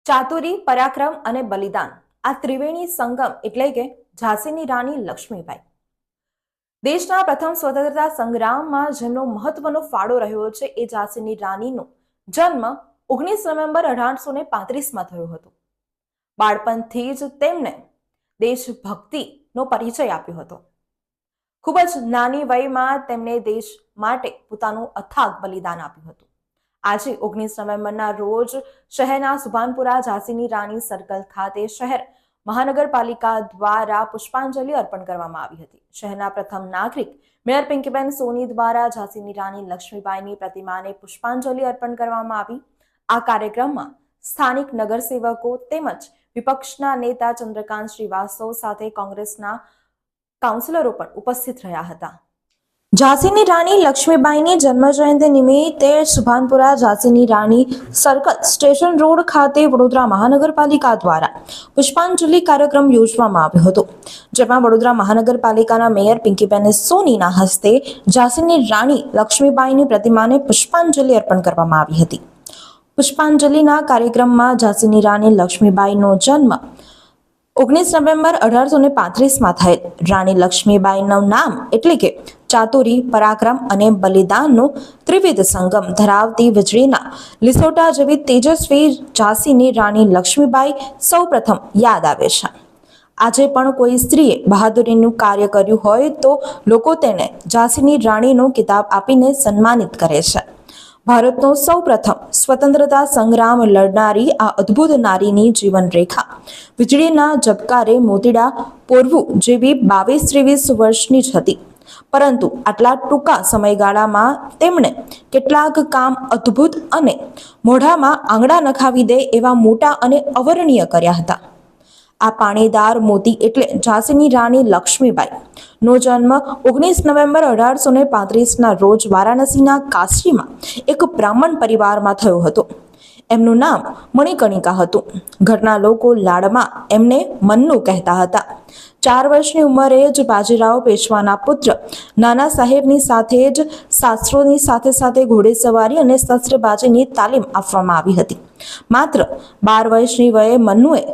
ચાતુરી, પરાક્રમ અને બલિદાન આ ત્રિવેણી સંગમ એટલે કે ઝાંસીની રાણી લક્ષ્મીબાઈ. દેશના પ્રથમ સ્વતંત્રતા સંગ્રામમાં જેમનો મહત્વનો ફાળો રહ્યો છે એ ઝાંસીની રાણીનો જન્મ 19 નવેમ્બર 1835માં થયો હતો. બાળપણથી જ તેમને દેશભક્તિનો પરિચય આપ્યો હતો. ખૂબ જ નાની વયમાં તેમણે દેશ માટે પોતાનું અથાગ બલિદાન આપ્યું હતું. આજે 19 નવેમ્બરના રોજ શહેરના સુભાનપુરા ઝાંસીની રાણી સર્કલ ખાતે શહેર મહાનગરપાલિકા દ્વારા પુષ્પાંજલિ અર્પણ કરવામાં આવી હતી. શહેરના પ્રથમ નાગરિક મેયર પિંકીબેન સોની દ્વારા ઝાંસીની રાણી લક્ષ્મીબાઈની પ્રતિમાને પુષ્પાંજલિ અર્પણ કરવામાં આવી. આ કાર્યક્રમમાં સ્થાનિક નગરસેવકો તેમજ વિપક્ષના નેતા ચંદ્રકાંત શ્રીવાસ્તવ સાથે કોંગ્રેસના કાઉન્સિલરો પણ ઉપસ્થિત રહ્યા હતા. ઝાંસીની રાણી લક્ષ્મીબાઈની જન્મજયંતિ નિમિત્તે સુભાનપુરા ઝાંસીની રાણી સર્કલ સ્ટેશન રોડ ખાતે વડોદરા મહાનગરપાલિકા દ્વારા પુષ્પાંજલિ કાર્યક્રમ યોજવામાં આવ્યો હતો, જેમાં વડોદરા મહાનગરપાલિકાના મેયર પિંકીબેન સોનીના હસ્તે ઝાંસીની રાણી લક્ષ્મીબાઈની પ્રતિમાને પુષ્પાંજલિ અર્પણ કરવામાં આવી હતી. પુષ્પાંજલિના કાર્યક્રમમાં ઝાંસીની રાણી લક્ષ્મીબાઈનો જન્મ 19 નવેમ્બર 1835માં થયેલ. રાણી લક્ષ્મીબાઈનું નામ એટલે કે ચાતુરી, પરાક્રમ અને બલિદાનનો ત્રિવિધ સંગમ ધરાવતી વીજળીના લીસોટા જેવી તેજસ્વી ઝાંસીની રાણી લક્ષ્મીબાઈ સૌ પ્રથમ યાદ આવે છે. આજે પણ કોઈ સ્ત્રીએ બહાદુરીનું કાર્ય કર્યું હોય તો લોકો તેને ઝાંસીની રાણીનો કિતાબ આપીને સન્માનિત કરે છે. ભારતનો સૌ પ્રથમ સ્વતંત્રતા સંગ્રામ લડનારી આ અદ્ભુત નારીની જીવન રેખા વીજળીના ઝબકારે મોતીડા પોરવું જેવી 22-23 વર્ષની જ હતી, પરંતુ આટલા ટૂંકા સમયગાળામાં તેમણે કેટલાક કામ અદ્ભુત અને મોઢામાં આંગળા નખાવી દે એવા મોટા અને અવર્ણનીય કર્યા હતા. આ પાણીદાર મોતી એટલે ઝાંસીની રાણી લક્ષ્મીબાઈ નો જન્મ 19 નવેમ્બર 1835ના રોજ વારાણસીના કાશીમાં એક બ્રાહ્મણ પરિવારમાં થયો હતો. એમનું નામ મણિકર્ણિકા હતું. ઘરના લોકો લાડમાં એમને મન્નુ કહેતા હતા. 4 વર્ષની ઉંમરે જ બાજીરાવ પેશવાના પુત્ર નાના સાહેબની સાથે જ શાસ્ત્રોની સાથે સાથે ઘોડેસવારી અને શસ્ત્રબાજીની તાલીમ આપવામાં આવી હતી. માત્ર 12 વર્ષની વયે મન્નુએ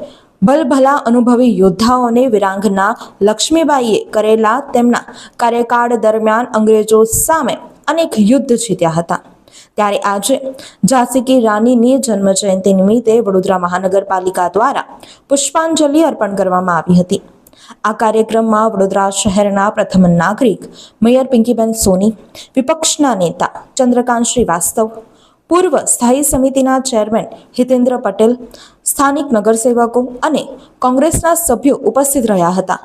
ભલભલા અનુભવી યોદ્ધાઓને વીરાંગના લક્ષ્મીબાઈએ કરેલા તેમના કાર્યકાળ દરમિયાન અંગ્રેજો સામે અનેક યુદ્ધ જીત્યા હતા. ત્યારે આજે ઝાંસી કી રાણીની જન્મજયંતિ નિમિત્તે વડોદરા મહાનગરપાલિકા દ્વારા પુષ્પાંજલિ અર્પણ કરવામાં આવી હતી. આ કાર્યક્રમમાં વડોદરા શહેરના પ્રથમ નાગરિક મેયર પિંકીબેન સોની, વિપક્ષના નેતા ચંદ્રકાંત શ્રીવાસ્તવ, પૂર્વ સ્થાયી સમિતિના ચેરમેન હિતેન્દ્ર પટેલ, સ્થાનિક નગરસેવકો અને કોંગ્રેસના સભ્યો ઉપસ્થિત રહ્યા હતા.